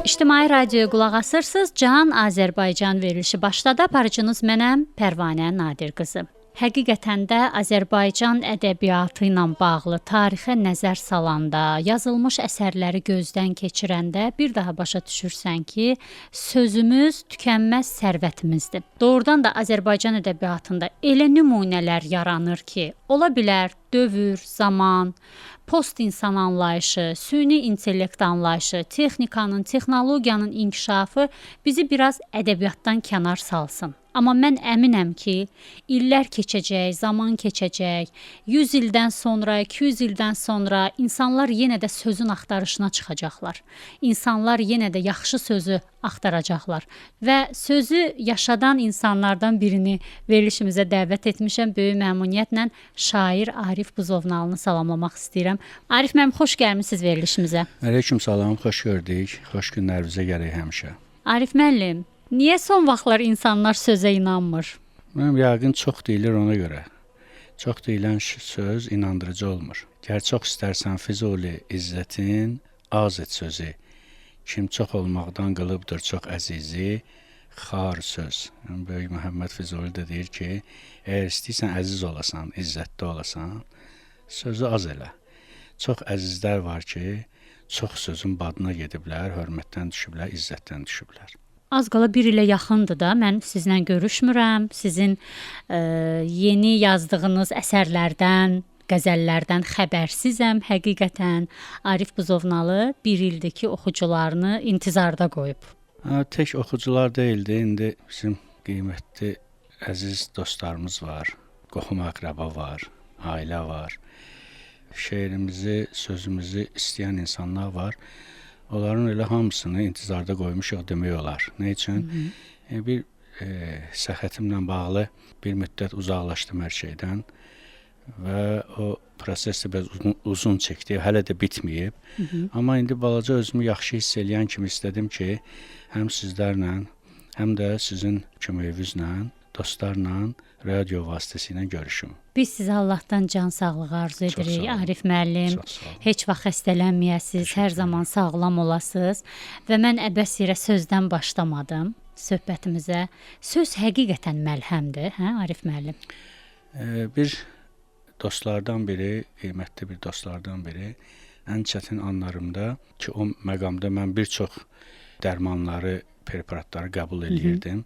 İctimai radioya qulaq asırsınız. Can Azərbaycan verilişi başladı. Aparıcınız mənəm Pərvanə Nadir qızı. Həqiqətən də Azərbaycan ədəbiyyatı ilə bağlı tarixə nəzər salanda, yazılmış əsərləri gözdən keçirəndə bir daha başa düşürsən ki, sözümüz tükənməz sərvətimizdir. Doğrudan da Azərbaycan ədəbiyyatında elə nümunələr yaranır ki, ola bilər dövr, zaman, post-insan anlayışı, süni intellekt anlayışı, texnikanın, texnologiyanın inkişafı bizi biraz ədəbiyyatdan kənar salsın. Amma mən əminəm ki, illər keçəcək, zaman keçəcək, 100 ildən sonra, 200 ildən sonra insanlar yenə də sözün axtarışına çıxacaqlar. İnsanlar yenə də yaxşı sözü axtaracaqlar və sözü yaşadan insanlardan birini verilişimizə dəvət etmişəm. Böyük məmnuniyyətlə şair Arif Buzovnalını salamlamaq istəyirəm. Arif müəllim, xoş gəlmisiniz verilişimizə. Aleyküm salam, xoş gördük. Xoş günlərinizə gələk həmişə. Arif müəllim, niyə son vaxtlar insanlar sözə inanmır? Mənim yəqin çox deyilir ona görə. Çox deyilən söz inandırıcı olmur. Gəl çox istərsən Füzuli İzzətin, az et sözü. Kim çox olmaqdan qılıbdır çox əzizi, xar söz. Böyük Məhəmməd Füzuli də deyir ki, əgər istəyirsən əziz olasan, izzətli olasan, sözü az elə. Çox əzizlər var ki, çox sözün badına gediblər, hörmətdən düşüblər, izzətdən düşüblər. Az qala bir ilə yaxındır da, mən sizlə görüşmürəm, sizin yeni yazdığınız əsərlərdən, qəzəllərdən xəbərsizəm həqiqətən. Arif Buzovnalı bir ildir ki, oxucularını intizarda qoyub. Tək oxucular deyildi, indi bizim qiymətli, əziz dostlarımız var, qohum əqrəba var, ailə var. Şeirimizi, sözümüzü istəyən insanlar var. Onların elə hamısını intizarda qoymuşuq demək olar. Nə üçün? Bir səhhətimlə bağlı bir müddət uzaqlaşdım hər şeydən və o proses də biraz uzun çəkdi, hələ də bitməyib. Amma indi balaca özümü yaxşı hiss eləyən kimi istədim ki, həm sizlərlə, həm də sizin köməyinizlə, dostlarla, radio vasitəsilə görüşüm. Biz sizə Allahdan can sağlığı arzu edirik, Arif müəllim. Heç vaxt xəstələnməyəsiniz, hər zaman sağlam olasınız. Və mən əbəs yerə sözdən başlamadım söhbətimizə. Söz həqiqətən məlhəmdir, hə Arif müəllim? Bir dostlardan biri, qiymətli bir dostlardan biri, ən çətin anlarımda ki, o məqamda mən bir çox dərmanları, preparatları qəbul edirdim.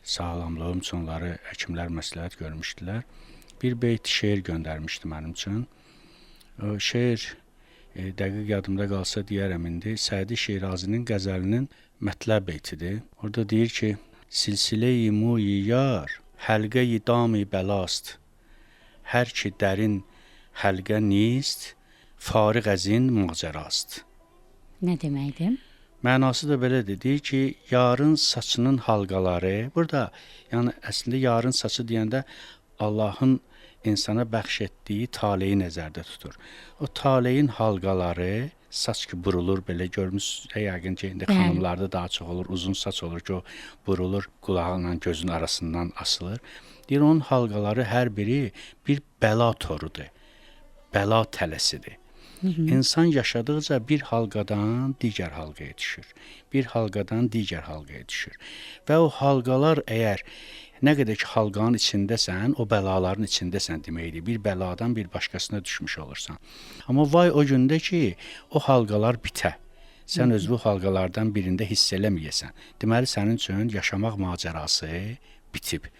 Sağlamlığım üçün onları həkimlər məsləhət görmüşdülər. Bir beyt şeir göndərmişdi mənim üçün. O şeir dəqiq yadımda qalsa deyərəm indi. Sədi Şirazinin qəzəlinin mətləb beytidir. Orada deyir ki, silsilə-i muyi yar, həlqə-i dam-i bəlast. Hər ki dərin həlqə nist, fariq əzin macərast. Nə deməkdir? Mənası da belədir. Deyir ki, yarın saçının halqaları, burada yəni əslində yarın saçı deyəndə Allahın insana bəxş etdiyi taleyi nəzərdə tutur. O taleyin halqaları, saç ki burulur belə görmüsünüz, yəqin ki, indi xanımlarda daha çox olur, uzun saç olur ki, o burulur, qulağıyla gözün arasından asılır. Deyir, onun halqaları hər biri bir bəla torudur, bəla tələsidir. İnsan yaşadıqca bir halqadan digər halqaya düşür. Bir halqadan digər halqaya düşür. Və o halqalar əgər nə qədər ki halqanın içindəsən, o bəlaların içindəsən deməkdir. Bir bəladan bir başqasına düşmüş olursan. Amma vay o gündə ki, o halqalar bitə. Sən öz bu halqalardan birində hiss eləməyəsən. Deməli, sənin üçün yaşamaq macərası bitib.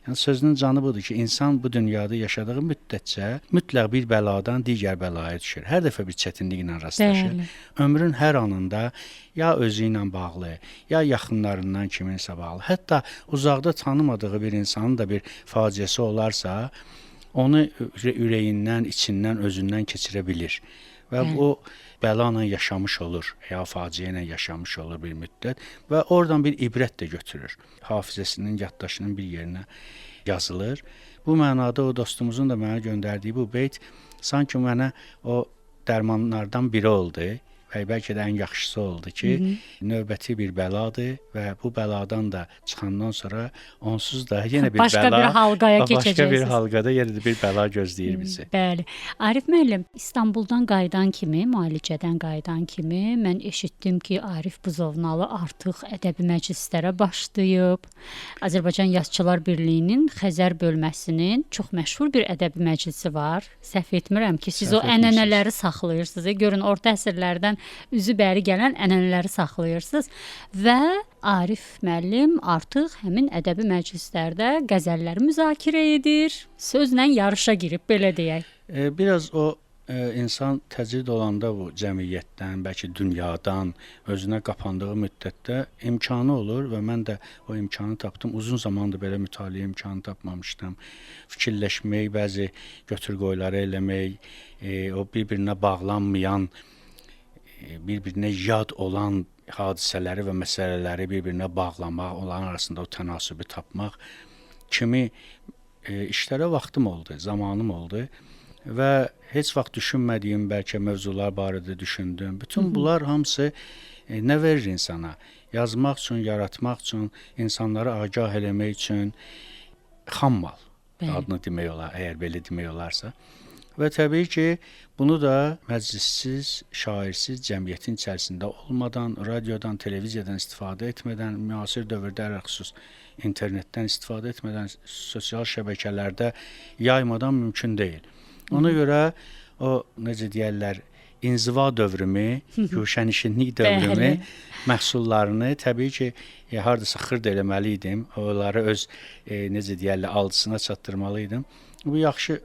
Yəni sözünün canı budur ki, insan bu dünyada yaşadığı müddətcə mütləq bir bəladan digər bəlaya düşür. Hər dəfə bir çətinliklə rastlaşır. Ömrün hər anında ya özü ilə bağlı, ya yaxınlarından kiminsə bağlı, hətta uzaqda tanımadığı bir insanın da bir faciəsi olarsa, onu ürəyindən, içindən, özündən keçirə bilir. Və o bəla ilə yaşamış olur, ya faciə ilə yaşamış olur bir müddət və oradan bir ibrət də götürür. Hafizəsinin, yaddaşının bir yerinə yazılır. Bu mənada o dostumuzun da mənə göndərdiyi bu beyt sanki mənə o dərmanlardan biri oldu bəlkə də ən yaxşısı oldu ki, növbəti bir bəladır və bu bəladan da çıxandan sonra onsuz da yenə bir başqa bəla, bir halqaya keçəcəksiniz. Başqa bir halqada yenə də bir bəla gözləyir bizi. Bəli. Arif müəllim, İstanbuldan qayıdan kimi, müalicədən qayıdan kimi mən eşitdim ki, Arif Buzovnalı artıq ədəbi məclislərə başlayıb. Azərbaycan Yazıçılar Birliyinin Xəzər bölməsinin çox məşhur bir ədəbi məclisi var. Səhv etmirəm ki, siz o ənənələri saxlayırsınız. Görün, orta əsrlərdən üzü bəri gələn ənənələri saxlayırsınız və Arif müəllim artıq həmin ədəbi məclislərdə qəzəlləri müzakirə edir. Sözlə yarışa girib, belə deyək. Biraz o insan təcrid olanda bu cəmiyyətdən, bəlkə dünyadan özünə qapandığı müddətdə imkanı olur və mən də o imkanı tapdım. Uzun zamandır belə mütaliə imkanı tapmamışdım. Fikirləşmək, bəzi götür-qoyları eləmək, o bir-birinə bağlanmayan, bir-birinə yad olan hadisələri və məsələləri bir-birinə bağlamaq, onların arasında o tənasübü tapmaq kimi işlərə vaxtım oldu, zamanım oldu və heç vaxt düşünmədiyim bəlkə mövzular barədə düşündüm. Bütün bunlar hamısı nə verir insana? Yazmaq üçün, yaratmaq üçün, insanları agah eləmək üçün xammal adını demək olar, əgər belə demək olarsa. Və təbii ki, bunu da məclissiz, şairsiz cəmiyyətin içərisində olmadan, radiodan, televiziyadan istifadə etmədən, müasir dövrdə ələlxüsus internetdən istifadə etmədən, sosial şəbəkələrdə yaymadan mümkün deyil. Ona görə o, necə deyərlər, inziva dövrümü, güşənişinlik dövrümü məhsullarını təbii ki, hardasa xırd eləməli idim. Onları öz, necə deyərlər, alıcısına çatdırmalı idim. Bu yaxşı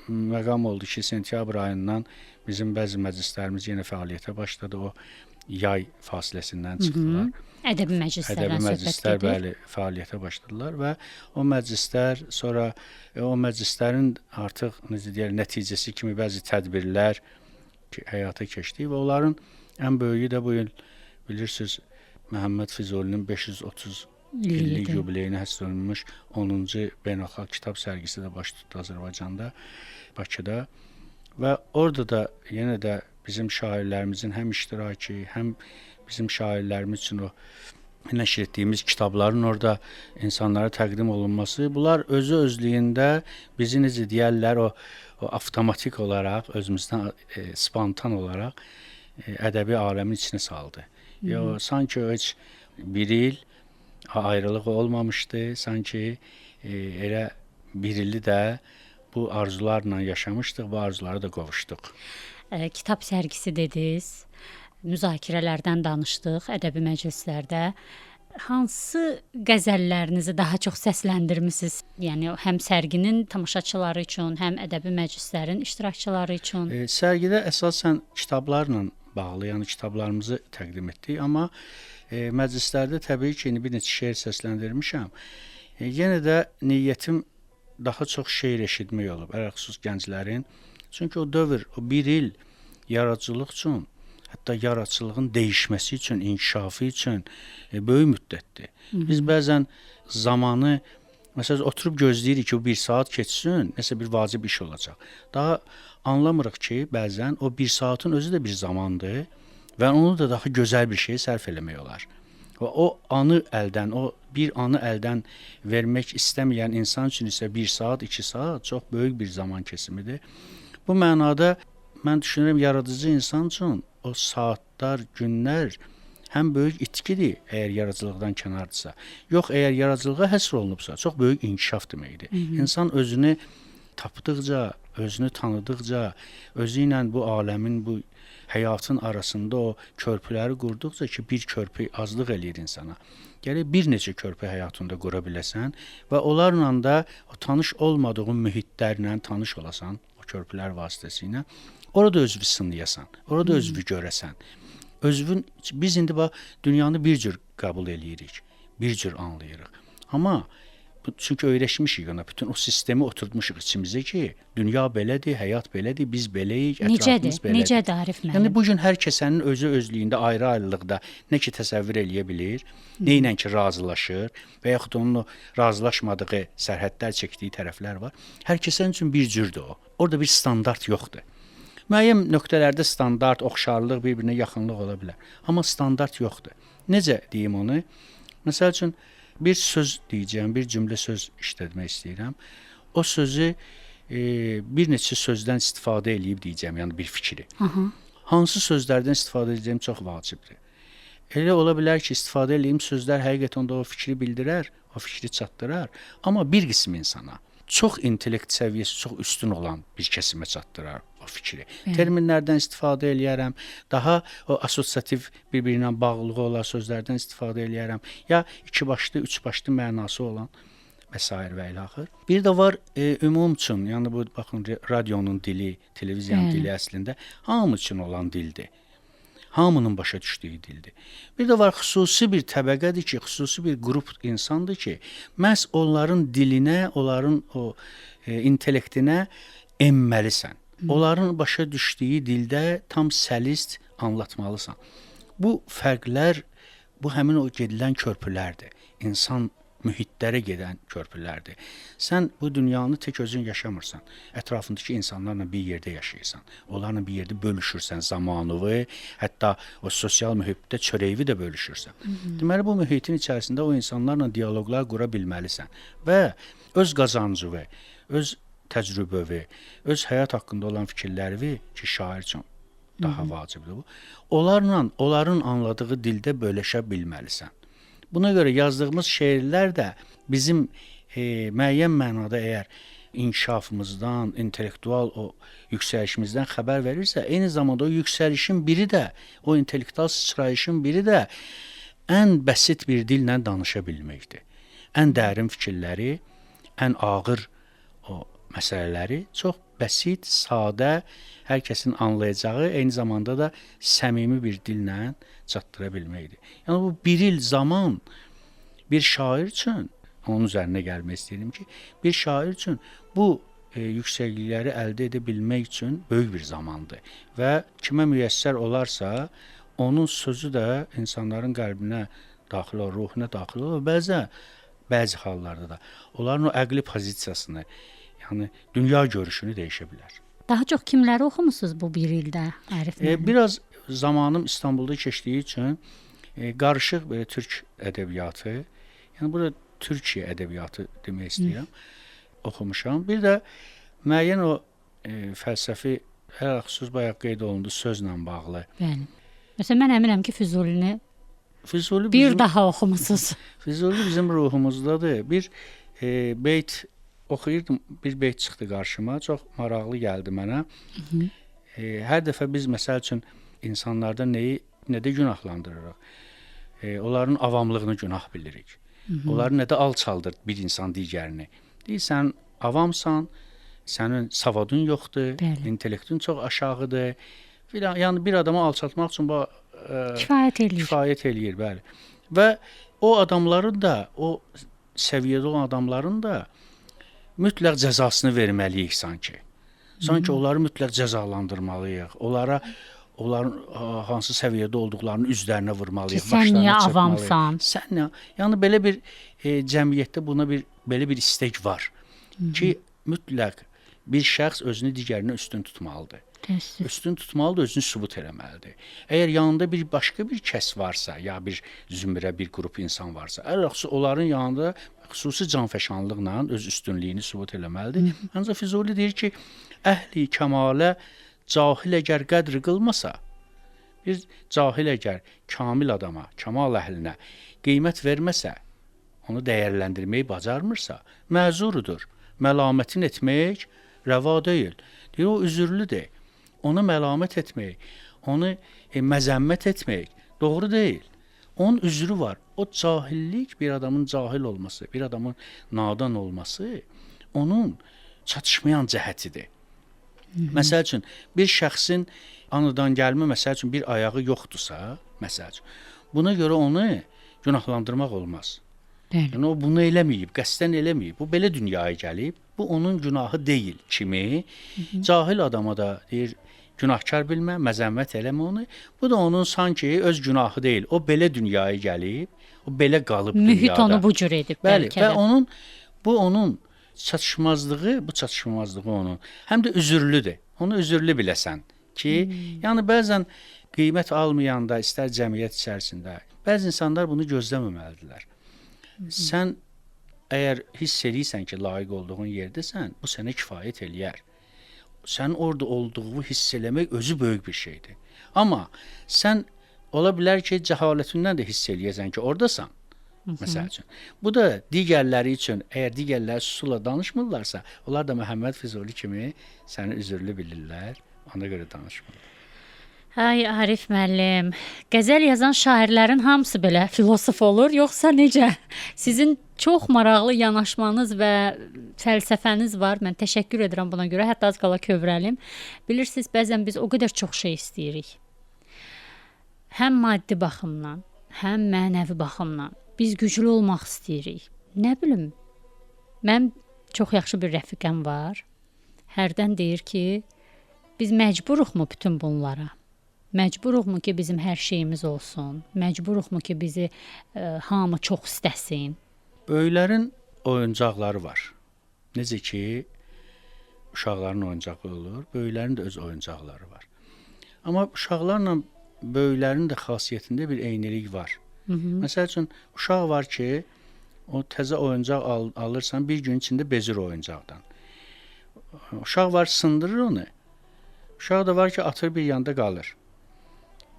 məqam oldu ki, sentyabr ayından bizim bəzi məclislərimiz yenə fəaliyyətə başladı. O yay fasiləsindən çıxdılar. Ədəbi məclislərdən söhbət gedir. Bəli, fəaliyyətə başladılar və o məclislər sonra o məclislərin artıq necə deyək, nəticəsi kimi bəzi tədbirlər həyata keçdi və onların ən böyüyü də bu il bilirsiniz Məhəmməd Füzulinin 530 illik yubileyinə həsr olunmuş 10-cu beynəlxalq kitab sərgisi də baş tutdu Azərbaycanda, Bakıda və orada da yenə də bizim şairlərimizin həm iştirakı, həm bizim şairlərimiz üçün o nəşr etdiyimiz kitabların orada insanlara təqdim olunması, bunlar özlüyündə bizi necə deyərlər, o avtomatik olaraq, özümüzdən spontan olaraq ədəbi aləmin içine saldı. Sanki heç bir il ayrılıq olmamışdı, sanki elə bir ili də bu arzularla yaşamışdıq, bu arzulara da qovuşduq. Kitab sərgisi dediniz, müzakirələrdən danışdıq ədəbi məclislərdə. Hansı qəzəllərinizi daha çox səsləndirmisiniz? Yəni həm sərginin tamaşaçıları üçün, həm ədəbi məclislərin iştirakçıları üçün? Sərgidə əsasən kitablarla bağlı, yəni kitablarımızı təqdim etdik, amma məclislərdə təbii ki, bir neçə şeir səsləndirmişəm. Yenə də niyyətim daha çox şeir eşitmək olub, ələlxüsus gənclərin. Çünki o dövr, o bir il yaradıcılıq üçün, hətta yaradıcılığın dəyişməsi üçün, inkişafı üçün böyük müddətdir. Biz bəzən zamanı, məsələn, oturub gözləyirik ki, o bir saat keçsin, nəsə bir vacib iş olacaq. Daha anlamırıq ki, bəzən o bir saatın özü də bir zamandır və onu da daha gözəl bir şeyə sərf eləmək olar. Və o anı əldən, o bir anı əldən vermək istəməyən insan üçün isə 1 saat, 2 saat çox böyük bir zaman kesimidir. Bu mənada mən düşünürəm, yaradıcı insan üçün o saatlar, günlər həm böyük itkidir, əgər yaradıcılıqdan kənardırsa. Yox, əgər yaradıcılığa həsr olunubsa, çox böyük inkişaf deməkdir. İnsan özünü tapdıqca, özünü tanıdıqca, özü ilə bu aləmin, bu həyatın arasında o körpüləri qurduqca ki, bir körpü azlıq eləyir insana. Gələk bir neçə körpü həyatında qura biləsən və onlarla da o tanış olmadığın mühitlərlə tanış olasan, o körpülər vasitəsilə, orada özünü sınlayasan, orada özünü görəsən. Biz indi dünyanı bir cür qəbul eləyirik, bir cür anlayırıq. Amma çünki öyrəşmişik ona, bütün o sistemi oturtmuşuq içimizə ki, dünya belədir, həyat belədir, biz beləyik, ətrafımız belədir. Necədir Arif müəllim? Yəni bugün hər kəsənin özlüyündə ayrı-ayrılıqda nə ki təsəvvür eləyə bilir, nə ilə ki razılaşır və yaxud onun o razılaşmadığı sərhədlər çəkdiyi tərəflər var. Hər kəsən üçün bir cürdür o. Orada bir standart yoxdur. Müəyyən nöqtələrdə standart, oxşarlıq, bir-birinə yaxınlıq ola bilər. Amma standart yoxdur. Necə deyim onu? Məsəl üçün bir söz deyəcəm, bir cümlə söz işlətmək istəyirəm. O sözü bir neçə sözdən istifadə eləyib deyəcəm, yəni bir fikri. Hansı sözlərdən istifadə edəcəyim çox vacibdir. Elə ola bilər ki, istifadə eləyim sözlər həqiqətən də o fikri bildirər, o fikri çatdırar, amma bir qism insana çox intellekt səviyyəsi çox üstün olan bir kəsimə çatdırar o fikri. Terminlərdən istifadə eləyərəm, daha o assosiativ bir-birinə bağlılığı olan sözlərdən istifadə eləyərəm, ya iki başlı, üç başlı mənası olan və s. və ilaxır. Bir də var ümum üçün, yəni bu baxın radionun dili, televiziyanın dili əslində hamı üçün olan dildir. Hamının başa düşdüyü dildir. Bir də var xüsusi bir təbəqədir ki, xüsusi bir qrup insandır ki, məhz onların dilinə, onların o intellektinə enməlisən. Onların başa düşdüyü dildə tam səlist anlatmalısan. Bu fərqlər, bu həmin o gedilən körpülərdir. İnsan mühitlərə gedən körpülərdir. Sən bu dünyanı tək özün yaşamırsan. Ətrafındakı insanlarla bir yerdə yaşayırsan. Onlarla bir yerdə bölüşürsən zamanını, hətta o sosial mühitdə çörəyi də bölüşürsən. Deməli bu mühitin içərisində o insanlarla dialoqlar qura bilməlisən və öz qazancını, öz təcrübəvi, öz həyat haqqında olan fikirləri ki, şair üçün daha vacibdir bu. Onların anladığı dildə bölüşə bilməlisən. Buna görə yazdığımız şeirlər də bizim müəyyən mənada əgər inkişafımızdan, intellektual o yüksəlişimizdən xəbər verirsə, eyni zamanda o yüksəlişin biri də, o intellektual sıçrayışın biri də ən bəsit bir dillə danışa bilməkdir. Ən dərin fikirləri, ən ağır o məsələləri çox bəsit, sadə, hər kəsin anlayacağı, eyni zamanda da səmimi bir dillə çatdıra bilməkdir. Yəni bu bir il zaman bir şair üçün, onun üzərinə gəlmək istəyirəm ki, bir şair üçün bu yüksəklikləri əldə edə bilmək üçün böyük bir zamandır və kimə müyəssər olarsa, onun sözü də insanların qəlbinə daxil olur, ruhuna daxil olur. Bəzi hallarda da onların o əqli pozisiyasını, yəni dünya görüşünü dəyişə bilər. Daha çox kimləri oxumusunuz bu bir ildə, Arif müəllim? Biraz zamanım İstanbulda keçdiyi üçün qarışıq belə türk ədəbiyyatı, yəni burada Türkiyə ədəbiyyatı demək istəyirəm, oxumuşam. Bir də müəyyən o fəlsəfi, hər xüsus bayaq qeyd olundu, sözlə bağlı. Bəli. Məsələn, mən əminəm ki, Füzulini daha oxumusunuz. Füzuli bizim ruhumuzdadır. Bir beyt oxuyurdum, bir beyt çıxdı qarşıma, çox maraqlı gəldi mənə. Hər dəfə biz məsəl üçün insanlarda nədə günahlandırırıq? Onların avamlığını günah bilirik. Onları nədə alçaldır bir insan digərini? Deyirsən, avamsan, sənin savadın yoxdur, intellektin çox aşağıdır. Yəni bir adamı alçaltmaq üçün kifayət eləyir, bəli. Və o adamların da, o səviyyədə olan adamların da mütləq cəzasını verməliyik sanki. Sanki onları mütləq cəzalandırmalıyıq. Onların hansı səviyyədə olduqlarını üzlərinə vurmalıyıq. Sən niyə avamsan? Yəni belə bir cəmiyyətdə buna belə bir istək var ki, mütləq bir şəxs özünü digərinə üstün tutmalıdır. Üstün tutmalıdır, özünü sübut eləməlidir. Əgər yanında başqa bir kəs varsa, ya bir zümrə, bir qrup insan varsa, onların yanında xüsusi canfəşanlıqla öz üstünlüyünü sübut eləməlidir. Ancaq Füzuli deyir ki, əhli kəmalə cahil əgər qədr qılmasa, bir cahil əgər kamil adama, kamal əhlinə qiymət verməsə, onu dəyərləndirməyi bacarmırsa, məzurudur. Məlamətin etmək rəva deyil. Deyir, o üzürlüdür. Onu məlamət etmək, onu məzəmmət etmək doğru deyil. Onun üzrü var. O cahillik, bir adamın cahil olması, bir adamın nadan olması onun çatışmayan cəhətidir. Məsəl üçün, bir şəxsin anadan gəlmə, məsəl üçün, bir ayağı yoxdursa, məsəl üçün, buna görə onu günahlandırmaq olmaz. Yəni, o bunu eləməyib, qəsdən eləməyib. Bu, belə dünyaya gəlib. Bu, onun günahı deyil. Kimi? Cahil adama da deyir, günahkar bilmə, məzəmmət eləmə onu. Bu da onun sanki öz günahı deyil. O, belə dünyaya gəlib, o, belə qalıb dünyada. Mühit onu bu cür edib. Bəli, və onun çatışmazlığı onun həm də üzürlüdür. Onu üzürlü biləsən. ki, yəni bəzən qiymət almayanda, istər cəmiyyət içərisində, bəzi insanlar bunu gözləməməlidirlər. Sən əgər hiss edirsən ki, layiq olduğun yerdəsən, bu sənə kifayət eləyər. Sən orada olduğunu hiss eləmək özü böyük bir şeydir. Amma sən ola bilər ki, cəhalətindən də hiss eləyəsən ki, oradasan. Məsəl üçün. Bu da digərləri üçün, əgər digərləri susula danışmırlarsa, onlar da Məhəmməd Füzuli kimi səni üzürlü bilirlər, ona görə danışmırlar. Ay Arif müəllim, qəzəl yazan şairlərin hamısı belə filosof olur, yoxsa necə? Sizin çox maraqlı yanaşmanız və fəlsəfəniz var. Mən təşəkkür edirəm buna görə. Hətta az qala kövrəlim. Bilirsiniz, bəzən biz o qədər çox şey istəyirik. Həm maddi baxımdan, həm mənəvi baxımdan. Biz güclü olmaq istəyirik. Nə bilim, mənim çox yaxşı bir rəfiqəm var. Hərdən deyir ki, biz məcburuqmu bütün bunlara? Məcburuqmu ki, bizim hər şeyimiz olsun? Məcburuqmu ki, bizi hamı çox istəsin? Böyüklərin oyuncaqları var. Necə ki, uşaqların oyuncağı olur, böyüklərin də öz oyuncaqları var. Amma uşaqlarla böyüklərin də xasiyyətində bir eynilik var. Məsəl üçün, uşaq var ki, o təzə oyuncaq alırsan, bir gün içində bezir oyuncaqdan. Uşaq var, sındırır onu. Uşaq da var ki, atır bir yanda qalır.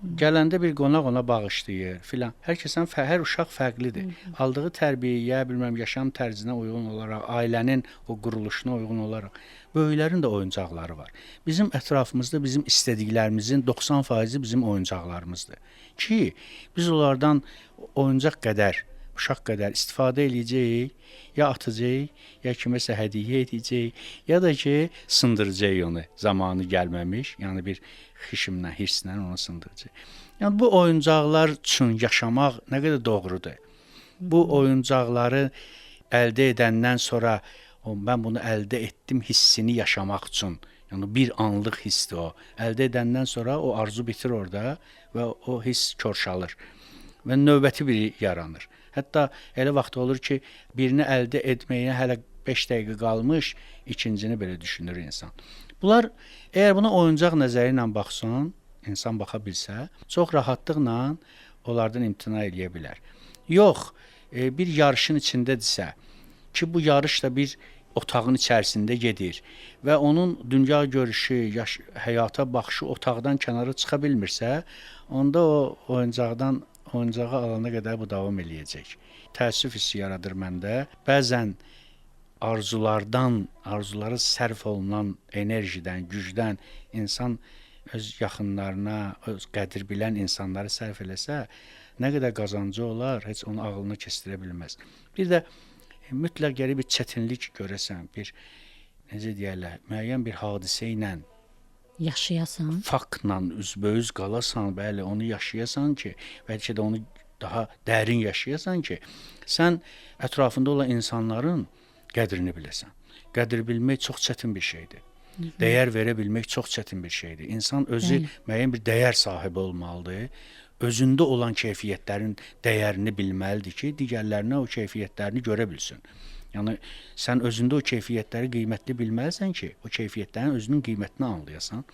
Gələndə bir qonaq ona bağışlayır filan. Hər uşaq fərqlidir. Aldığı tərbiyəyə, yaşam tərzinə uyğun olaraq, ailənin o quruluşuna uyğun olaraq böyüklərin də oyuncaqları var. Bizim ətrafımızda bizim istədiklərimizin 90% bizim oyuncaqlarımızdır. Ki, biz onlardan oyuncaq qədər, uşaq qədər istifadə edəcəyik, ya atacağıq, ya kiməsə hədiyyə edəcəyik, ya da ki, sındıracağıq onu zamanı gəlməmiş, yəni bir xişimlə, hirslə onu sındıracaq. Yəni bu oyuncaqlar üçün yaşamaq nə qədər doğrudur. Bu oyuncaqları əldə edəndən sonra mən bunu əldə etdim hissini yaşamaq üçün, yəni bir anlıq hissdir o. Əldə edəndən sonra o arzu bitir orada və o hiss körşalır və növbəti biri yaranır. Hətta elə vaxt olur ki, birini əldə etməyə hələ 5 dəqiqə qalmış, ikincini belə düşünür insan. Bunlar, əgər buna oyuncaq nəzəri ilə baxsan, insan baxa bilsə, çox rahatlıqla onlardan imtina edə bilər. Yox, bir yarışın içindədirsə ki, bu yarış da bir otağın içərisində gedir və onun dünya görüşü, həyata baxışı otaqdan kənara çıxa bilmirsə, onda o oyuncağı alana qədər bu davam eləyəcək. Təəssüf hissi yaradır məndə. Bəzən arzuları sərf olunan enerjidən, gücdən insan öz yaxınlarına, öz qədir bilən insanları sərf eləsə, nə qədər qazancı olar, heç onu ağlına kəsdirə bilməz. Bir də mütləq gəlir bir çətinlik görəsən, bir necə deyərlər, müəyyən bir hadisə ilə yaşayasan, faktla üzbəüz qalasan, bəli, onu yaşayasan ki, bəlkə də onu daha dərin yaşayasan ki, sən ətrafında olan insanların qədrini biləsən. Qədir bilmək çox çətin bir şeydir. Dəyər verə bilmək çox çətin bir şeydir. İnsan özü müəyyən bir dəyər sahibi olmalıdır. Özündə olan keyfiyyətlərin dəyərini bilməlidir ki, digərlərinə o keyfiyyətlərini görə bilsin. Yəni, sən özündə o keyfiyyətləri qiymətli bilməlisən ki, o keyfiyyətlərin özünün qiymətini anlayasan.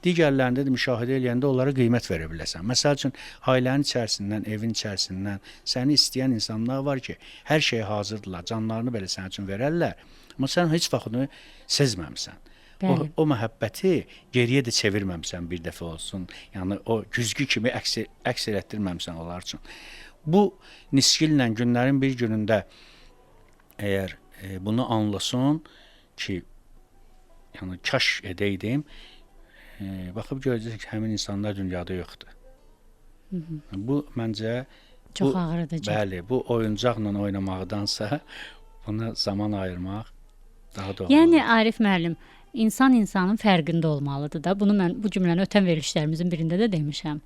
Digərlərində də müşahidə eləyəndə onlara qiymət verə biləsən. Məsəl üçün, ailənin içərisindən, evin içərisindən səni istəyən insanlar var ki, hər şeyə hazırdırlar, canlarını belə sənin üçün verərlər, amma sən heç vaxt onu sezməmsən. O məhəbbəti geriyə də çevirməmsən bir dəfə olsun. Yəni, o güzgü kimi əks elətdirməmsən onlar üçün. Bu nisgillə günlərin bir günündə əgər bunu anlasın ki, yəni kaş edəydim, baxıb görəcək ki, həmin insanlar dünyada yoxdur. Bu məncə çox ağrıdıcı. Bəli, bu oyuncaqla oynamaqdansa buna zaman ayırmaq daha doğru. Yəni Arif müəllim, İnsan insanın fərqində olmalıdır da. Bunu mən bu cümləni ötən verilişlərimizin birində də demişəm.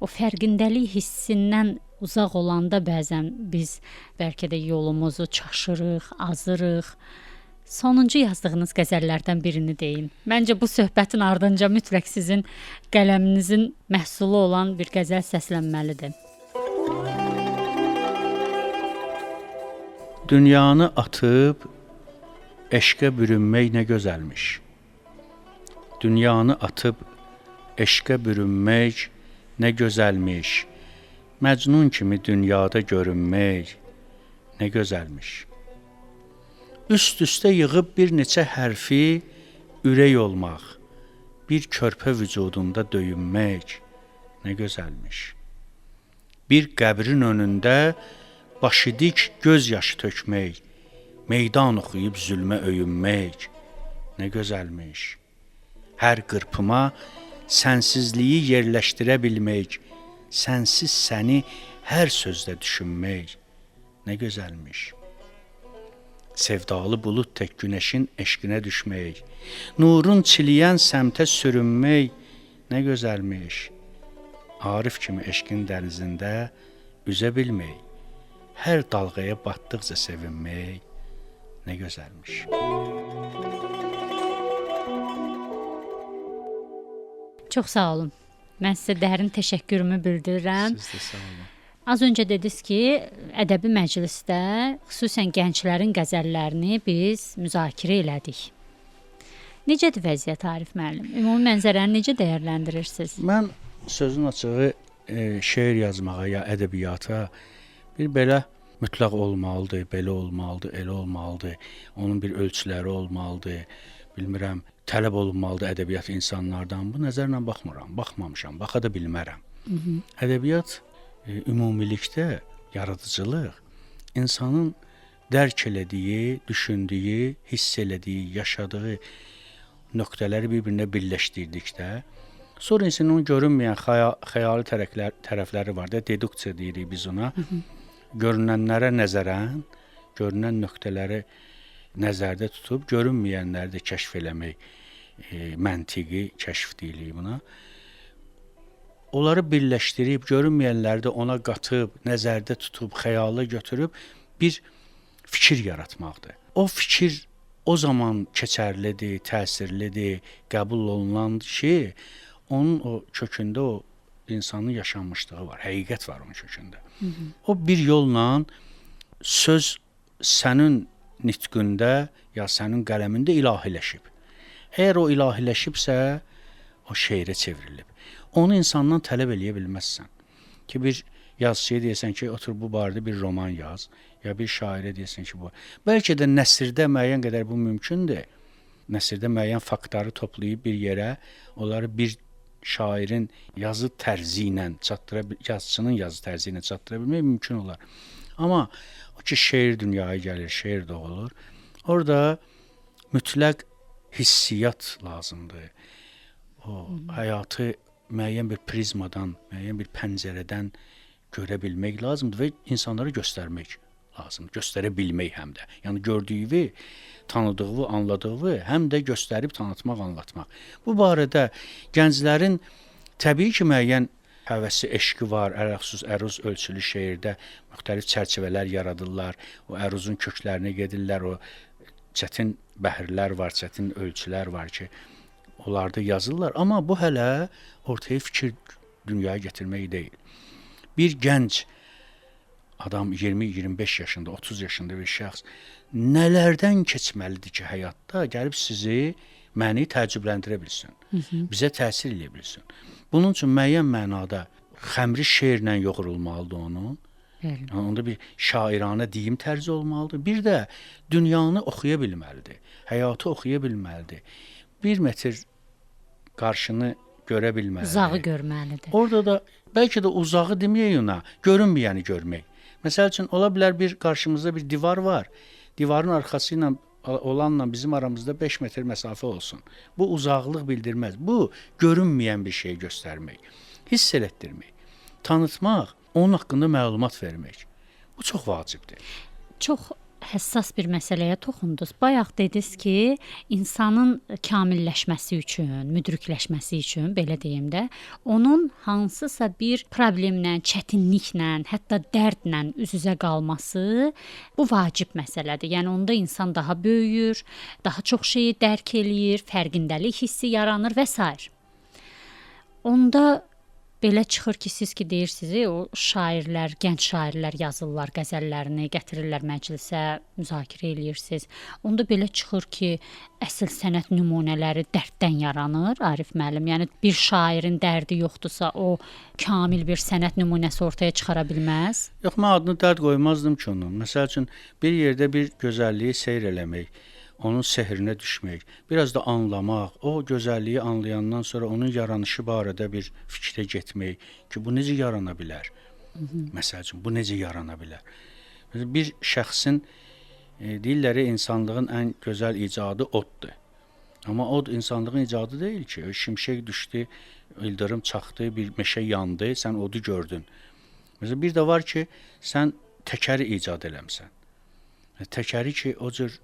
O fərqindəlik hissindən uzaq olanda bəzən biz bəlkə də yolumuzu çaşırıq, azırıq. Sonuncu yazdığınız qəzəllərdən birini deyin. Məncə bu söhbətin ardınca mütləq sizin qələminizin məhsulu olan bir qəzəl səslənməlidir. Dünyanı atıb eşqə bürünmək nə gözəlmiş. Dünyanı atıb eşqə bürünmək nə gözəlmiş. Məcnun kimi dünyada görünmək nə gözəlmiş. Üst-üstə yığıb bir neçə hərfi ürək olmaq, bir körpə vücudunda döyünmək nə gözəlmiş. Bir qəbrin önündə başı dik göz yaşı tökmək, meydan oxuyub zülmə öyünmək nə gözəlmiş. Hər qırpıma sənsizliyi yerləşdirə bilmək, sənsiz səni hər sözdə düşünmək nə gözəlmiş. Sevdalı bulud tək günəşin eşqinə düşmək, nurun çiliyən səmtə sürünmək nə gözəlmiş. Arif kimi eşqin dənizində üzə bilmək, hər dalğaya batdıqca sevinmək nə gözəlmiş. Çox sağ olun. Mən sizə dərin təşəkkürümü bildirirəm. Siz də sağ olun. Az öncə dediniz ki, ədəbi məclisdə xüsusən gənclərin qəzəllərini biz müzakirə elədik. Necədir vəziyyət Arif müəllim? Ümumi mənzərəni necə dəyərləndirirsiniz? Mən sözün açığı şeir yazmağa ya ədəbiyyata bir belə mütləq olmalıdır, belə olmalıdır, elə olmalıdır. Onun bir ölçüləri olmalıdır. Bilmirəm, tələb olunmalıdır ədəbiyyat insanlardan. Bu nəzərlə baxmıram, baxmamışam, baxa da bilmərəm. Ədəbiyyat ümumilikdə yaradıcılıq insanın dərk elədiyi, düşündüyü, hiss elədiyi, yaşadığı nöqtələri bir-birinə birləşdirdikdə, sonra insanın görünməyən xəyali tərəfləri var da, deduksiya deyirik biz ona. Görünənlərə nəzərən, görünən nöqtələri nəzərdə tutub, görünməyənləri də kəşf eləmək məntiqi kəşf deyirik buna. Onları birləşdirib, görünməyənləri də ona qatıb, nəzərdə tutub, xəyala götürüb bir fikir yaratmaqdır. O fikir o zaman keçərlidir, təsirlidir, qəbul olunan şey, onun o kökündə o insanın yaşanmışlığı var, həqiqət var onun kökündə. O bir yolla söz sənin nitqində ya sənin qələmində ilahiləşib. Əgər o ilahiləşibsə, o şeirə çevrilib. Onu insandan tələb eləyə bilməzsən. Ki bir yazıçıya deyəsən ki, otur bu barədə bir roman yaz, ya bir şairə deyəsən ki, bu. Bəlkə də nəsrdə müəyyən qədər bu mümkündür. Nəsrdə müəyyən faktları toplayıb bir yerə, onları bir şairin yazı tərzi ilə yazıçının yazı tərzi ilə çatdıra bilmək mümkün olar. Amma o ki şeir dünyaya gəlir, şeir doğulur. Orada mütləq hissiyat lazımdır. O həyatı müəyyən bir prizmadan, müəyyən bir pəncərədən görə bilmək lazımdır və insanlara göstərmək lazımdır. Göstərə bilmək həm də. Yəni gördüyü, tanıdığı, anladığı həm də göstərib tanıtmaq, anlatmaq. Bu barədə gənclərin təbii ki, müəyyən həvəsi, eşqi var. Ərəxsus, əruz ölçülü şeirdə müxtəlif çərçivələr yaradırlar. O əruzun köklərinə gedirlər. O çətin bəhrlər var, çətin ölçülər var ki, onlarda yazırlar. Amma bu hələ ortaya fikir dünyaya gətirmək deyil. Bir gənc adam 20-25 yaşında, 30 yaşında bir şəxs nələrdən keçməlidir ki, həyatda gəlib sizi, məni təəccübləndirə bilsin, bizə təsir eləyə bilsin. Bunun üçün müəyyən mənada xəmri şeirlə yoğrulmalıdır onun. Yəni, onda bir şairanə deyim tərzi olmalıdır. Bir də dünyanı oxuya bilməlidir, həyatı oxuya bilməlidir. 1 metr qarşını görə bilməlidir. Uzağı görməlidir. Orada da bəlkə də uzağı deməyək ona, görünməyəni görmək. Məsəl üçün, ola bilər bir qarşımızda bir divar var. Divarın arxası ilə olanla bizim aramızda 5 metr məsafə olsun. Bu uzaqlıq bildirməz. Bu, görünməyən bir şey göstərmək, hiss elətdirmək, tanıtmaq, onun haqqında məlumat vermək. Bu çox vacibdir. Çox həssas bir məsələyə toxundunuz. Bayaq dediniz ki, insanın kamilləşməsi üçün, müdrikləşməsi üçün, belə deyim də, onun hansısa bir problemlə, çətinliklə, hətta dərdlə üz-üzə qalması bu vacib məsələdir. Yəni onda insan daha böyüyür, daha çox şeyi dərk eləyir, fərqindəlik hissi yaranır və s. Onda belə çıxır ki, siz ki deyirsiniz, o şairlər, gənc şairlər yazırlar qəzəllərini, gətirirlər məclisə, müzakirə eləyirsiniz. Onda belə çıxır ki, əsl sənət nümunələri dərddən yaranır, Arif müəllim. Yəni bir şairin dərdi yoxdursa, o kamil bir sənət nümunəsi ortaya çıxara bilməz. Yox, mən adını dərd qoymazdım ki onun. Məsəl üçün bir yerdə bir gözəlliyi seyr eləmək, onun sehrinə düşmək, biraz da anlamaq, o gözəlliyi anlayandan sonra onun yaranışı barədə bir fikrə getmək ki, bu necə yarana bilər? Məsəl üçün, bu necə yarana bilər? Bir şəxsin deyirlər insanlığın ən gözəl icadı oddur. Amma od insanlığın icadı deyil ki, o şimşək düşdü, ildırım çaxdı, bir meşə yandı, sən odu gördün. Məsələn, bir də var ki, sən təkəri icad eləmsən. Təkəri ki, o cür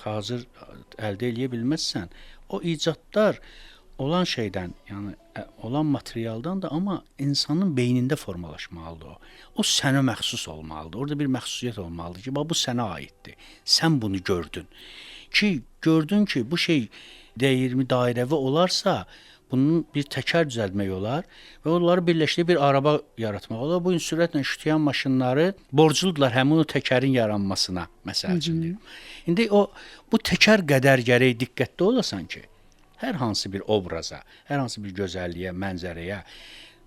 hazır əldə eləyə bilməzsən, o icadlar olan şeydən, yəni olan materialdan da, amma insanın beynində formalaşmalıdır o. O sənə məxsus olmalıdır. Orada bir məxsusiyyət olmalıdır ki, bu sənə aiddir. Sən bunu gördün. Gördün ki, bu şey dairəvi olarsa, bunun bir təkər düzəltmək olar və onları birləşdirib bir araba yaratmaq olar. Bu gün sürətlə işləyən maşınları borcludurlar həmin o təkərin yaranmasına, məsəl üçün deyim. İndi bu təkər qədər gərək diqqətli olasan ki, hər hansı bir obraza, hər hansı bir gözəlliyə, mənzərəyə,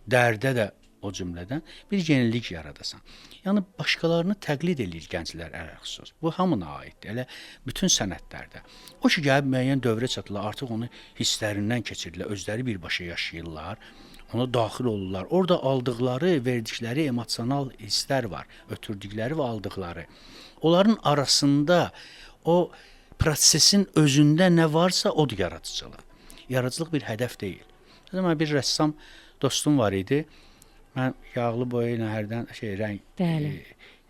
dərdə də o cümlədən bir yenilik yaradasan. Yəni başqalarını təqlid eləyir gənclər ələlxüsus. Bu hamına aiddir. Elə bütün sənətlərdə. O ki gəlib müəyyən dövrə çatırlar, artıq onu hisslərindən keçirirlər, özləri birbaşa yaşayırlar, ona daxil olurlar. Orada aldıqları, verdikləri emosional hisslər var, ötürdükləri və aldıqları. Onların arasında o prosesin özündə nə varsa odur yaradıcılıq. Yaradıcılıq bir hədəf deyil. Mən bir rəssam dostum var idi. Mən yağlı boya ilə hərdən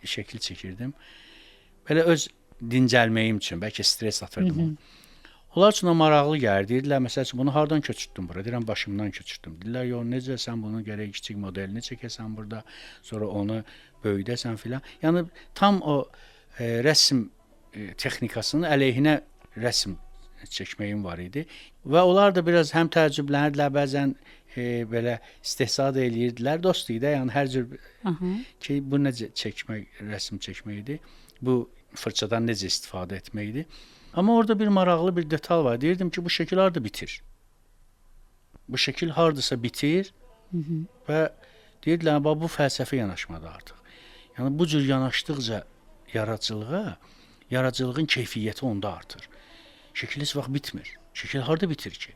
şəkil çəkirdim. Belə öz dincəlməyim üçün, bəlkə stres atırdım onu. Onlar üçün o maraqlı gəlir. Deyirdilər, məsəl üçün, bunu hardan köçürtdün bura? Deyirəm, başımdan köçürtdüm. Deyirlər, yox, necə sən bunun gərək kiçik modelini çəkəsən burada, sonra onu böyüdəsən filan. Yəni, tam o rəsm texnikasının əleyhinə rəsm çəkməyim var idi. Və onlar da biraz həm təəccüblənirdilər, bəzən belə istehza da eləyirdilər. Dost idi, yəni hər cür ki, bu necə rəsm çəkməkdir, bu fırçadan necə istifadə etməkdir. Amma orada bir maraqlı bir detal var. Deyirdim ki, bu şəkil harda bitir? Bu şəkil hardasa bitir və deyirdilər, bu fəlsəfi yanaşmadır artıq. Yəni, bu cür yanaşdıqca yaradıcılığın keyfiyyəti onda artır. Şəkil heç vaxt bitmir. Şəkil harda bitir ki?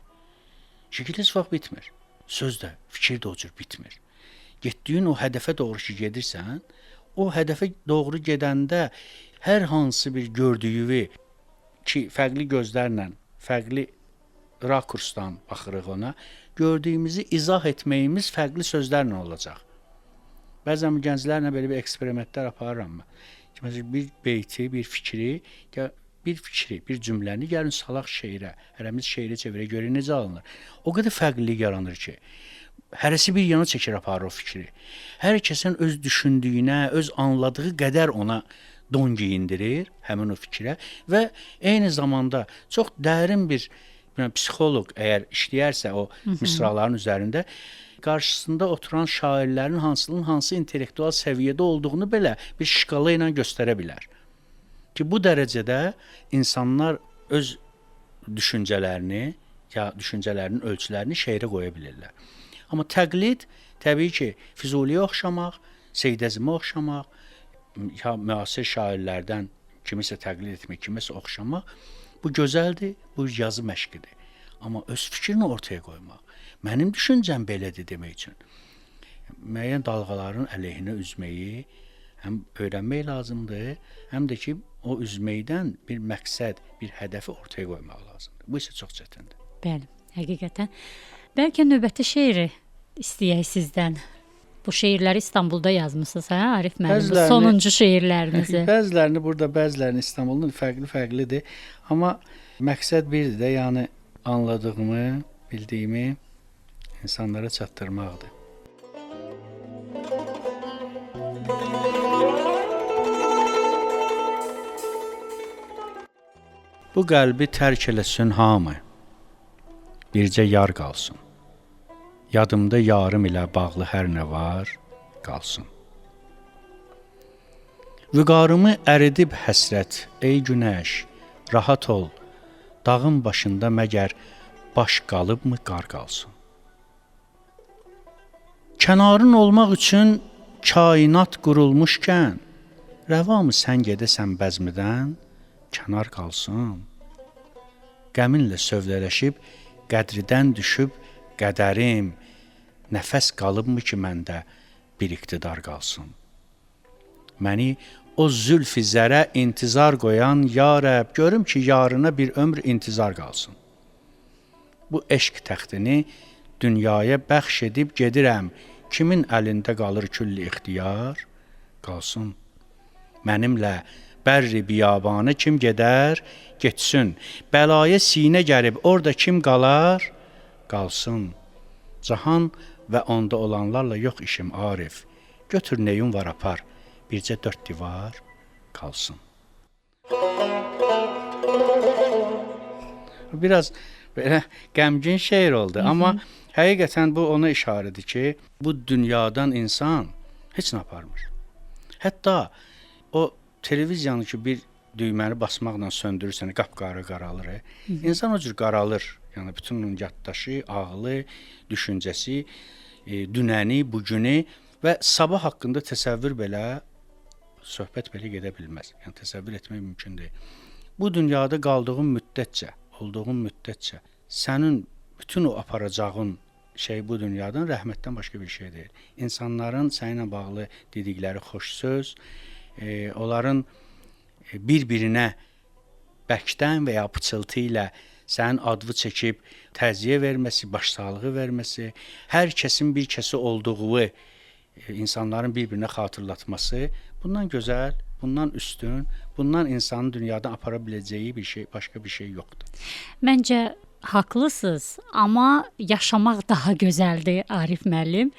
Şəkil heç vaxt bitmir. Söz də, fikir də o cür bitmir. Getdiyin o hədəfə doğru ki gedirsən, o hədəfə doğru gedəndə hər hansı bir gördüyünü ki, fərqli gözlərlə, fərqli rakursdan baxırıq ona, gördüyümüzü izah etməyimiz fərqli sözlərlə olacaq. Bəzən gənclərlə belə bir eksperimentlər aparıram mən. Məsələn, bir beyti, bir fikri, bir cümləni gəlin salaq şeirə, hərəmiz şeirə çevirə görə necə alınır. O qədər fərqlilik yaranır ki, hərəsi bir yana çəkir aparır o fikri. Hər kəsin öz düşündüyünə, öz anladığı qədər ona don geyindirir həmin o fikrə və eyni zamanda çox dərin bir psixoloq əgər işləyərsə o misraların üzərində qarşısında oturan şairlərin hansı intellektual səviyyədə olduğunu belə bir şkala ilə göstərə bilər. Ki, bu dərəcədə insanlar öz düşüncələrini ya düşüncələrinin ölçülərini şeirə qoya bilirlər. Amma təqlid təbii ki, Füzuliyə oxşamaq, Seyid Əzimə oxşamaq, ya müasir şairlərdən kimisə təqlid etmək, kimisə oxşamaq, bu gözəldir, bu yazı məşqidir. Amma öz fikrini ortaya qoymaq, mənim düşüncəm belədir demək üçün, müəyyən dalğaların əleyhinə üzməyi həm öyrənmək lazımdır, həm də ki, o üzməkdən bir məqsəd, bir hədəfi ortaya qoymaq lazımdır. Bu isə çox çətindir. Bəli, həqiqətən. Bəlkə növbəti şeiri istəyək sizdən. Bu şeirləri İstanbulda yazmısınız, hə, Arif müəllim? Bu sonuncu şeirlərinizi. Bəzilərini burada, bəzilərini İstanbulda fərqli-fərqlidir. Amma məqsəd birdir də, yəni anladığımı, bildiyimi insanlara çatdırmaqdır. Bu qəlbi tərk eləsin hamı, bircə yar qalsın. Yadımda yarım ilə bağlı hər nə var, qalsın. Vüqarımı əridib həsrət, ey günəş, rahat ol, dağın başında məgər baş qalıbmı, qar qalsın. Kənarın olmaq üçün kainat qurulmuşkən, rəvamı sən gedəsən bəzmidən, kənar qalsın. Qəminlə sövdələşib, qədridən düşüb, qədərim, nəfəs qalıbmı ki, məndə bir iqtidar qalsın. Məni o zülf-i zərə intizar qoyan, ya Rəbb, görüm ki, yarına bir ömr intizar qalsın. Bu eşq təxtini dünyaya bəxş edib gedirəm, kimin əlində qalır külli ixtiyar, qalsın. Mənimlə bərri biyabanı kim gedər, getsin. Bəlaya sinə gəlib, orada kim qalar, qalsın. Cahan və onda olanlarla yox işim Arif. Götür neyun var apar, bircə dörd divar qalsın. Biraz belə qəmgin şeir oldu, amma həqiqətən bu ona işarədir ki, bu dünyadan insan heç nə aparmır. Hətta o televiziyanı ki, bir düyməni basmaqla söndürürsən, qapqarı qaralır. İnsan o cür qaralır. Yəni bütün onun yaddaşı, ağlı, düşüncəsi, dünəni, bugünü və sabah haqqında təsəvvür belə, söhbət belə gedə bilməz. Yəni təsəvvür etmək mümkün deyil. Bu dünyada qaldığın müddətcə, olduğun müddətcə sənin bütün o aparacağın şey bu dünyadan rəhmətdən başqa bir şey deyil. İnsanların səninlə bağlı dedikləri xoş söz, onların bir-birinə bəkdən və ya pıçıltı ilə sənin adını çəkib təziyə verməsi, başsağlığı verməsi, hər kəsin bir kəsi olduğu insanların bir-birinə xatırlatması bundan gözəl, bundan üstün, bundan insanın dünyadan apara biləcəyi bir şey, başqa bir şey yoxdur. Məncə haqlısınız, amma yaşamaq daha gözəldir Arif müəllim.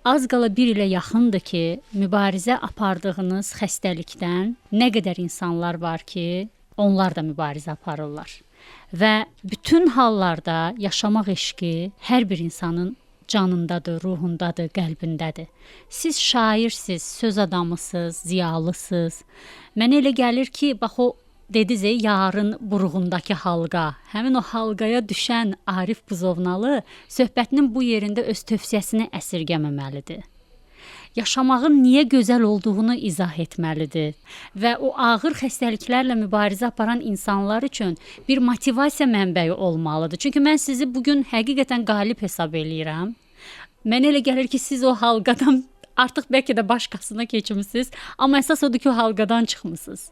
Az qala 1 ilə yaxındır ki, mübarizə apardığınız xəstəlikdən nə qədər insanlar var ki, onlar da mübarizə aparırlar. Və bütün hallarda yaşamaq eşqi hər bir insanın canındadır, ruhundadır, qəlbindədir. Siz şairsiz, söz adamısınız, ziyalısınız. Mənə elə gəlir ki, bax o dediniz, yarın buruğundakı halqa, həmin o halqaya düşən Arif Buzovnalı söhbətinin bu yerində öz tövsiyəsini əsirgəməməlidir. Yaşamağın niyə gözəl olduğunu izah etməlidir və o ağır xəstəliklərlə mübarizə aparan insanlar üçün bir motivasiya mənbəyi olmalıdır. Çünki mən sizi bugün həqiqətən qalib hesab eləyirəm. Mənə elə gəlir ki, siz o halqadan artıq bəlkə də başqasına keçmisiniz, amma əsas odur ki, o halqadan çıxmısınız.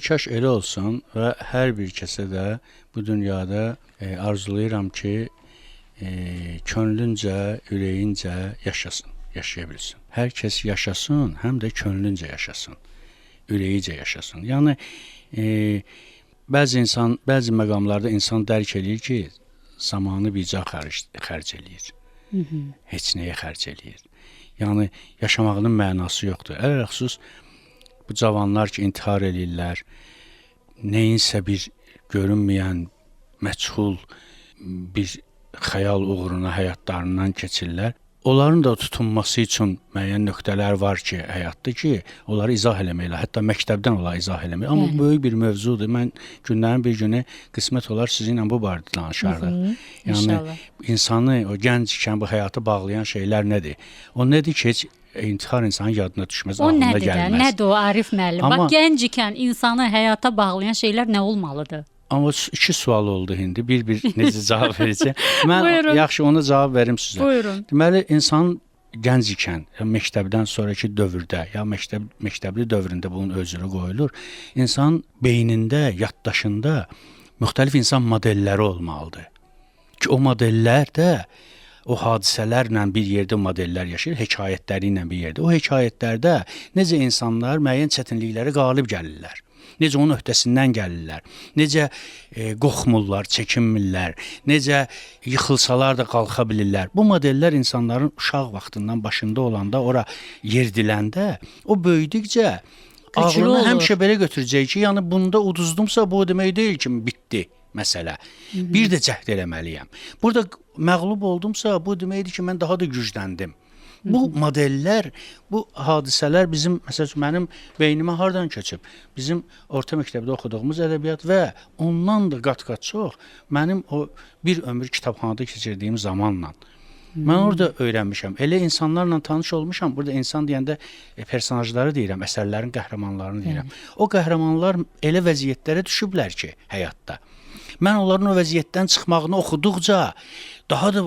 Kaş elə olsun və hər bir kəsə də bu dünyada arzulayıram ki, könlüncə, ürəyincə yaşasın, yaşaya bilsin. Hər kəs yaşasın, həm də könlüncə yaşasın, ürəyicə yaşasın. Yəni, bəzi məqamlarda insan dərk eləyir ki, zamanı bircə xərc eləyir, heç nəyə xərc eləyir. Yəni, yaşamağının mənası yoxdur. Ələlxüsus, bu cavanlar ki, intihar eləyirlər, neyinsə bir görünməyən, məchul bir xəyal uğruna həyatlarından keçirlər. Onların da tutunması üçün müəyyən nöqtələr var ki, həyatda ki, onları izah eləməklə, hətta məktəbdən onları izah eləmək. Amma böyük bir mövzudur. Mən günlərin bir günü qismət olar sizinlə bu barədə danışardıq. Yəni, insanı, o gənc ikən bu həyatı bağlayan şeylər nədir? O nədir ki, heç intihar insanın yadına düşməz, ağlına gəlməz. Nədir o Arif müəllim? Bax, gənc ikən insanı həyata bağlayan şeylər nə olmalıdır? Amma 2 sual oldu indi. Bir necə cavab verəcəm? Mən yaxşı ona cavab verim sizə. Buyurun. Deməli, insan gənc ikən, ya məktəbdən sonraki dövrdə, ya məktəbli dövründə bunun özünü qoyulur. İnsan beynində, yaddaşında müxtəlif insan modelləri olmalıdır. Ki o modellər də o hadisələrlə bir yerdə modellər yaşayır, hekayətləri ilə bir yerdə. O hekayətlərdə necə insanlar müəyyən çətinlikləri qalib gəlirlər. Necə onun öhdəsindən gəlirlər, necə qorxmurlar, çəkinmirlər, necə yıxılsalar da qalxa bilirlər. Bu modellər insanların uşaq vaxtından başında olanda, ora yerdiləndə, o böyüdükcə ağlına həmişə belə götürəcək ki, yəni bunda uduzdumsa bu demək deyil ki, bitdi. məsələ. Bir də cəhd eləməliyəm. Burada məğlub oldumsa, bu deməkdir ki, mən daha da gücləndim. Bu modellər, bu hadisələr bizim, məsəl üçün, mənim beynimə hardan keçib? Bizim orta məktəbdə oxuduğumuz ədəbiyyat və ondan da qat-qat çox mənim o bir ömür kitabxanada keçirdiyim zamanla. Mən orada öyrənmişəm. Elə insanlarla tanış olmuşam. Burada insan deyəndə personajları deyirəm, əsərlərin qəhrəmanlarını deyirəm. O qəhrəmanlar elə vəziyyətlərə düşüblər ki, həyatda. Mən onların o vəziyyətdən çıxmağını oxuduqca daha da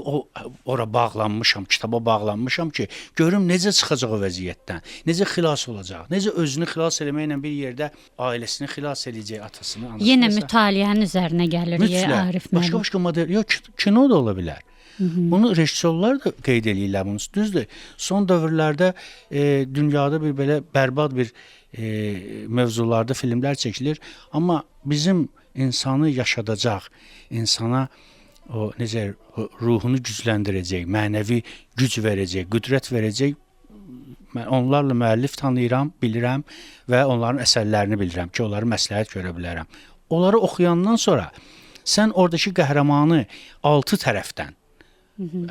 ora bağlanmışam, kitaba bağlanmışam ki, görüm necə çıxacaq o vəziyyətdən, necə xilas olacaq, necə özünü xilas eləməklə bir yerdə ailəsini xilas edəcək, atasını, anasını. Yenə mütaliənin üzərinə gəlirik, Arif müəllim. Başqa model, yox, kino da ola bilər. Bunu rejissorlar da qeyd eləyirlər bunu. Düzdür. Son dövrlərdə dünyada bir belə bərbad bir mövzularda filmlər çəkilir, amma bizim insanı yaşadacaq, insana o necə ruhunu gücləndirəcək, mənəvi güc verəcək, qüdrət verəcək. Mən onlarla müəllif tanıyıram, bilirəm və onların əsərlərini bilirəm ki, onları məsləhət görə bilərəm. Onları oxuyandan sonra sən oradakı qəhrəmanı 6 tərəfdən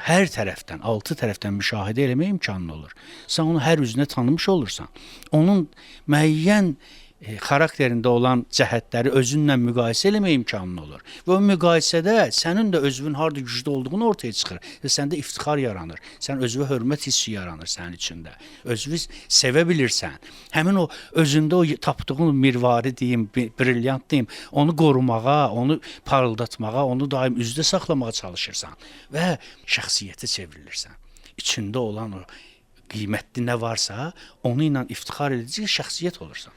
hər tərəfdən, 6 tərəfdən müşahidə eləmək imkanı olur. Sən onu hər üzünə tanımış olursan. Onun müəyyən xarakterində olan cəhətləri özünlə müqayisə eləmək imkanı olur. Və o müqayisədə sənin də özünün harda güclü olduğunu ortaya çıxır. Və səndə iftixar yaranır. Sən özünə hörmət hissi yaranır sənin içində. Özünü sevə bilirsən. Həmin o özündə o tapdığın mirvari deyim, brilyant deyim, onu qorumağa, onu parıldatmağa, onu daim üzdə saxlamağa çalışırsan və şəxsiyyətə çevrilirsən. İçində olan o qiymətli nə varsa, onu ilə iftixar edici şəxsiyyət olursan.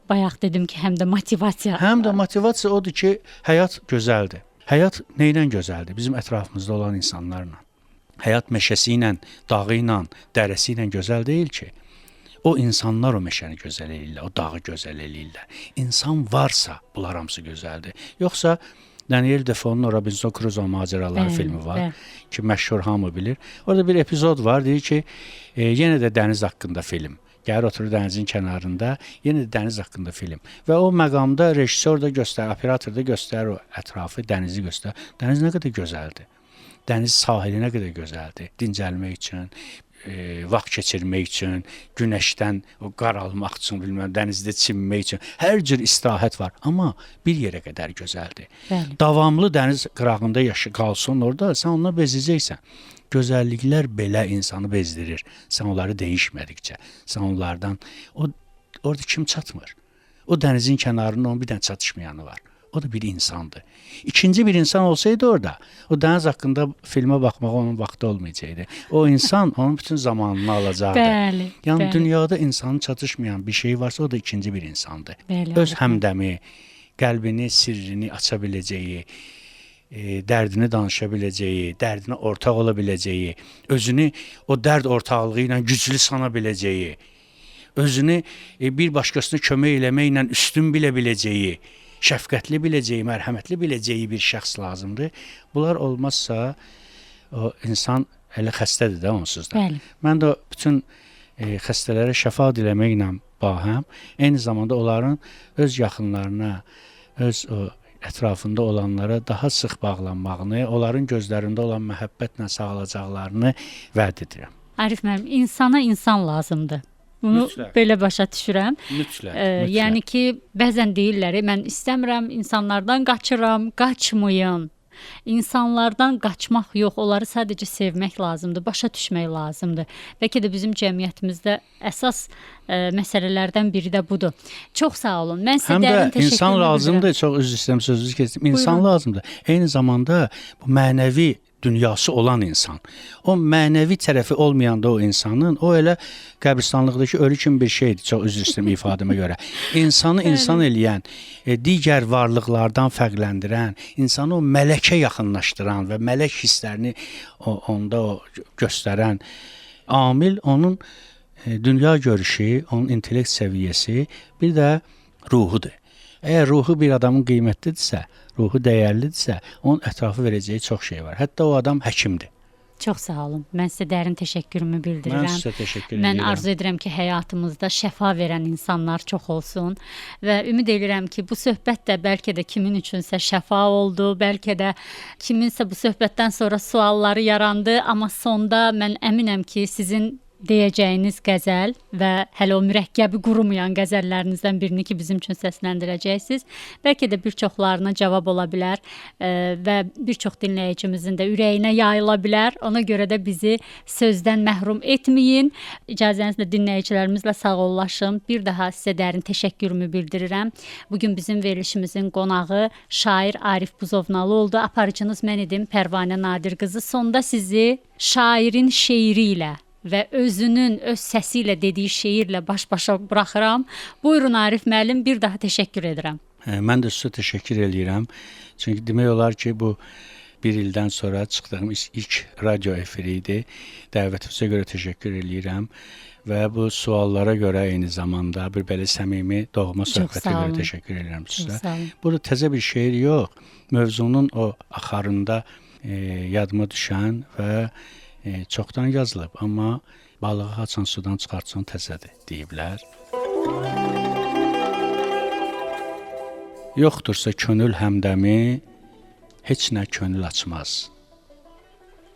Bayaq dedim ki, həm də motivasiya. Həm də motivasiya odur ki, həyat gözəldir. Həyat nə ilə gözəldir? Bizim ətrafımızda olan insanlarla. Həyat meşəsi ilə, dağı ilə, dərəsi ilə gözəl deyil ki. O insanlar o meşəni gözəl eləyirlər, o dağı gözəl eləyirlər. İnsan varsa, bunlar hamısı gözəldir. Yoxsa Daniel Defoe'nun Robinson Crusoe macəraları filmi var ki, məşhur hamı bilir. Orada bir epizod var, deyir ki, yenə də dəniz haqqında film. Gəlir oturur dənizin kənarında, yenə də dəniz haqqında film. Və o məqamda rejissor da göstərir, operator da göstərir o ətrafı, dənizi göstərir. Dəniz nə qədər gözəldir. Dəniz sahili nə qədər gözəldir. Dincəlmək üçün, vaxt keçirmək üçün, günəşdən o qaralmaq üçün, bilməm, dənizdə çimmək üçün hər cür istirahət var. Amma bir yerə qədər gözəldir. Bəli. Davamlı dəniz qırağında qalsın orada, sən onunla bezəcəksən. Gözəlliklər belə insanı bezdirir. Sən onları dəyişmədikcə, sən onlardan orada kim çatmır? O dənizin kənarında onun bir dənə çatışmayanı var. O da bir insandır. İkinci bir insan olsaydı orada, o dəniz haqqında filmə baxmağa onun vaxtı olmayacaqdı. O insan onun bütün zamanını alacaqdı. Bəli. Yəni bəli. dünyada insanın çatışmayan bir şey varsa, o da ikinci bir insandır. Bəli, Öz həmdəmi, qəlbini, sirrini aça biləcəyi, dərdini danışa biləcəyi, dərdinə ortaq ola biləcəyi, özünü o dərd ortaqlığı ilə güclü sana biləcəyi, özünü bir başqasına kömək eləməklə üstün bilə biləcəyi, şəfqətli biləcəyi, mərhəmətli biləcəyi bir şəxs lazımdır. Bunlar olmazsa o insan elə xəstədir də onsuz da. Bəli. Mən də bütün xəstələrə şəfa diləməklə bahəm, eyni zamanda onların öz yaxınlarına, öz o ətrafında olanlara daha sıx bağlanmağını, onların gözlərində olan məhəbbətlə sağalacaqlarını vəd edirəm. Arif müəllim, insana insan lazımdır. Bunu Mütləq. belə başa düşürəm. Mütləq. Yəni ki, bəzən deyirlər, mən istəmirəm, insanlardan qaçıram, qaçmayın. İnsanlardan qaçmaq yox, onları sadəcə sevmək lazımdır, başa düşmək lazımdır. Bəlkə də bizim cəmiyyətimizdə əsas məsələlərdən biri də budur. Çox sağ olun. Mən sizə dərin təşəkkür edirəm. İnsan lazımdır, çox üzr istəyirəm sözünüzü kəsdim. İnsan Buyurun. lazımdır. Eyni zamanda bu mənəvi dünyası olan insan. O mənəvi tərəfi olmayanda o insanın, o elə qəbristanlıqdakı ölü kimi bir şeydir, çox üzr istəyirəm ifadəmə görə. İnsanı insan eləyən, digər varlıqlardan fərqləndirən, insanı o mələkə yaxınlaşdıran və mələk hisslərini onda göstərən amil onun dünya görüşü, onun intellekt səviyyəsi, bir də ruhudur. Əgər ruhu bir adamın qiymətlidirsə, ruhu dəyərlidirsə, onun ətrafı verəcəyi çox şey var. Hətta o adam həkimdir. Çox sağ olun. Mən sizə dərin təşəkkürümü bildirirəm. Mən sizə təşəkkür Mən edirəm. arzu edirəm ki, həyatımızda şəfa verən insanlar çox olsun və ümid edirəm ki, bu söhbət də bəlkə də kimin üçünsə şəfa oldu, bəlkə də kiminsə bu söhbətdən sonra sualları yarandı, amma sonda mən əminəm ki, sizin deyəcəyiniz qəzəl və hələ o mürəkkəbi qurumayan qəzəllərinizdən birini ki, bizim üçün səsləndirəcəksiniz. Bəlkə də bir çoxlarına cavab ola bilər və bir çox dinləyicimizin də ürəyinə yayıla bilər. Ona görə də bizi sözdən məhrum etməyin. İcazənizlə dinləyicilərimizlə sağollaşım. Bir daha sizə dərin təşəkkürümü bildirirəm. Bugün bizim verilişimizin qonağı şair Arif Buzovnalı oldu. Aparıcınız mən idim, Pərvanə Nadir qızı. Sonda sizi şairin şeiri ilə və özünün öz səsi ilə dediyi şeirlə baş-başa buraxıram. Buyurun Arif müəllim, bir daha təşəkkür edirəm. Mən də sizə təşəkkür edirəm. Çünki demək olar ki, bu bir ildən sonra çıxdığım ilk radio efiri idi. Dəvətinizə görə təşəkkür edirəm və bu suallara görə eyni zamanda bir belə səmimi doğma söhbətə görə təşəkkür edirəm sizə. Burada təzə bir şeir yox. Mövzunun o axarında yadıma düşən və çoxdan yazılıb, amma balığı açan sudan çıxartsan təzədir deyiblər. Yoxdursa könül həmdəmi, heç nə könül açmaz.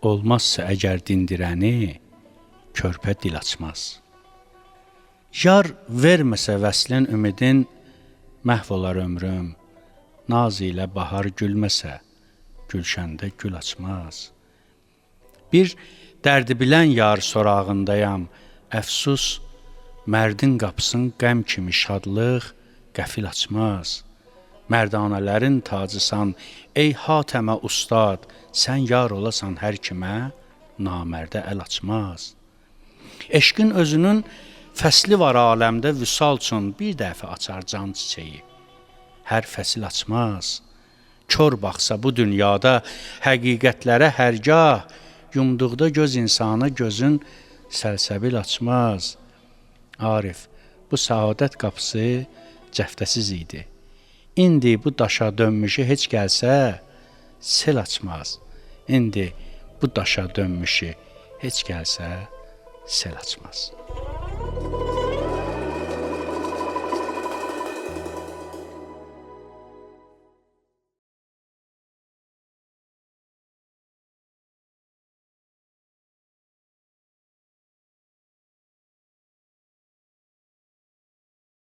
Olmazsa əgər dindirəni, körpə dil açmaz. Yar verməsə vəslin ümidin, məhv olar ömrüm. Naz ilə bahar gülməsə, gülşəndə gül açmaz. Bir dərdi bilən yar sorağındayam, əfsus, mərdin qapısın qəm kimi şadlıq qəfil açmaz. Mərdanələrin tacısan, ey Hatəmə ustad, sən yar olasan hər kimə, namərdə əl açmaz. Eşqin özünün fəsli var aləmdə vüsal üçün bir dəfə açar can çiçeyi. Hər fəsil açmaz. Kör baxsa bu dünyada həqiqətlərə hərgah, yumduqda göz insana gözün səlsəbil açmaz. Arif, bu səadət qapısı cəftəsiz idi. İndi bu daşa dönmüşü heç gəlsə, sel açmaz. İndi bu daşa dönmüşü heç gəlsə, sel açmaz.